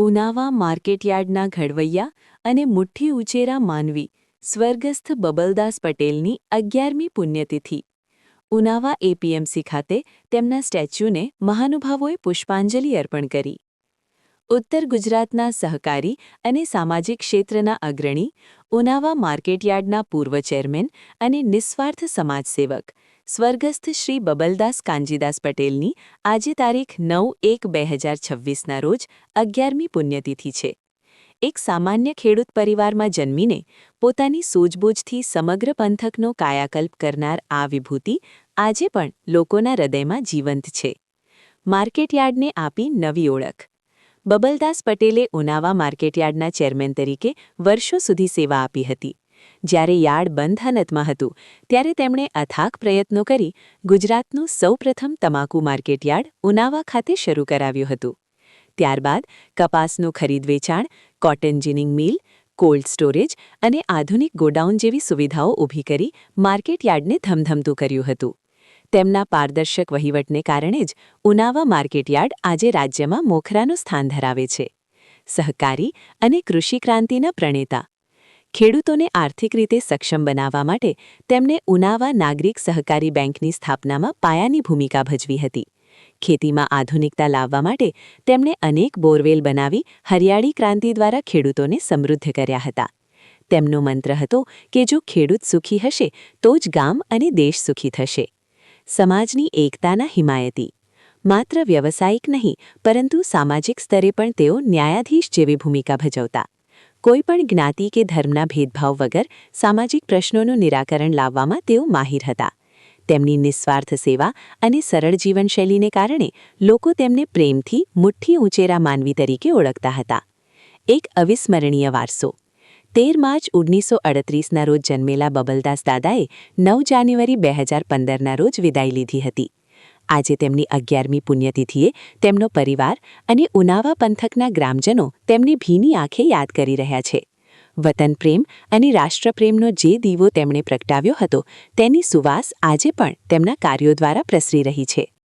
ઉનાવા માર્કેટયાર્ડના ઘડવૈયા અને મુઠ્ઠી ઉચેરા માનવી સ્વર્ગસ્થ બબલદાસ પટેલની 11મી પુણ્યતિથિ. ઉનાવા એપીએમસી ખાતે તેમના સ્ટેચ્યુને મહાનુભાવોએ પુષ્પાંજલિ અર્પણ કરી. ઉત્તર ગુજરાતના સહકારી અને સામાજિક ક્ષેત્રના અગ્રણી, ઉનાવા માર્કેટયાર્ડના પૂર્વ ચેરમેન અને નિસ્વાર્થ સમાજસેવક સ્વર્ગસ્થ શ્રી બબલદાસ કાનજીદાસ પટેલની આજે તારીખ 9/1/2026ના રોજ 11મી પુણ્યતિથિ છે. એક સામાન્ય ખેડૂત પરિવારમાં જન્મીને પોતાની સૂઝબૂઝથી સમગ્ર પંથકનો કાયાકલ્પ કરનાર આ વિભૂતિ આજે પણ લોકોના હૃદયમાં જીવંત છે. માર્કેટયાર્ડને આપી નવી ઓળખ. બબલદાસ પટેલે ઉનાવા માર્કેટયાર્ડના ચેરમેન તરીકે વર્ષો સુધી સેવા આપી હતી. જ્યારે યાર્ડ બંધ હાલતમાં હતું ત્યારે તેમણે અથાગ પ્રયત્નો કરી ગુજરાતનું સૌપ્રથમ તમાકુ માર્કેટયાર્ડ ઉનાવા ખાતે શરૂ કરાવ્યું હતું. ત્યારબાદ કપાસનું ખરીદ વેચાણ, કોટન જીનિંગ મિલ, કોલ્ડ સ્ટોરેજ અને આધુનિક ગોડાઉન જેવી સુવિધાઓ ઊભી કરી માર્કેટયાર્ડને ધમધમતું કર્યું હતું. તેમના પારદર્શક વહીવટને કારણે જ ઉનાવા માર્કેટયાર્ડ આજે રાજ્યમાં મોખરાનું સ્થાન ધરાવે છે. સહકારી અને કૃષિ ક્રાંતિના પ્રણેતા. ખેડૂતોને આર્થિક રીતે સક્ષમ બનાવવા માટે તેમણે ઉનાવા નાગરિક સહકારી બેંકની સ્થાપનામાં પાયાની ભૂમિકા ભજવી હતી. ખેતીમાં આધુનિકતા લાવવા માટે તેમણે અનેક બોરવેલ બનાવી હરિયાળી ક્રાંતિ દ્વારા ખેડૂતોને સમૃદ્ધ કર્યા હતા. તેમનો મંત્ર હતો કે જો ખેડૂત સુખી હશે તો જ ગામ અને દેશ સુખી થશે. સમાજની એકતાના હિમાયતી. માત્ર વ્યવસાયિક નહીં પરંતુ સામાજિક સ્તરે પણ તેઓ ન્યાયાધીશ જેવી ભૂમિકા ભજવતા. કોઈપણ જ્ઞાતિ કે ધર્મના ભેદભાવ વગર સામાજિક પ્રશ્નોનું નિરાકરણ લાવવામાં તેઓ માહિર હતા. તેમની નિસ્વાર્થ સેવા અને સરળ જીવનશૈલીને કારણે લોકો તેમને પ્રેમથી મુઠ્ઠી ઉચેરા માનવી તરીકે ઓળખતા હતા. એક અવિસ્મરણીય વારસો. 13 માર્ચ 1938ના રોજ જન્મેલા બબલદાસ દાદાએ 9 જાન્યુઆરી 2015ના રોજ વિદાય લીધી હતી. આજે તેમની 11મી પુણ્યતિથિએ તેમનો પરિવાર અને ઉનાવા પંથકના ગ્રામજનો તેમને ભીની આંખે યાદ કરી રહ્યા છે. વતન પ્રેમ અને રાષ્ટ્રપ્રેમનો જે દીવો તેમણે પ્રગટાવ્યો હતો તેની સુવાસ આજે પણ તેમના કાર્યો દ્વારા પ્રસરી રહી છે.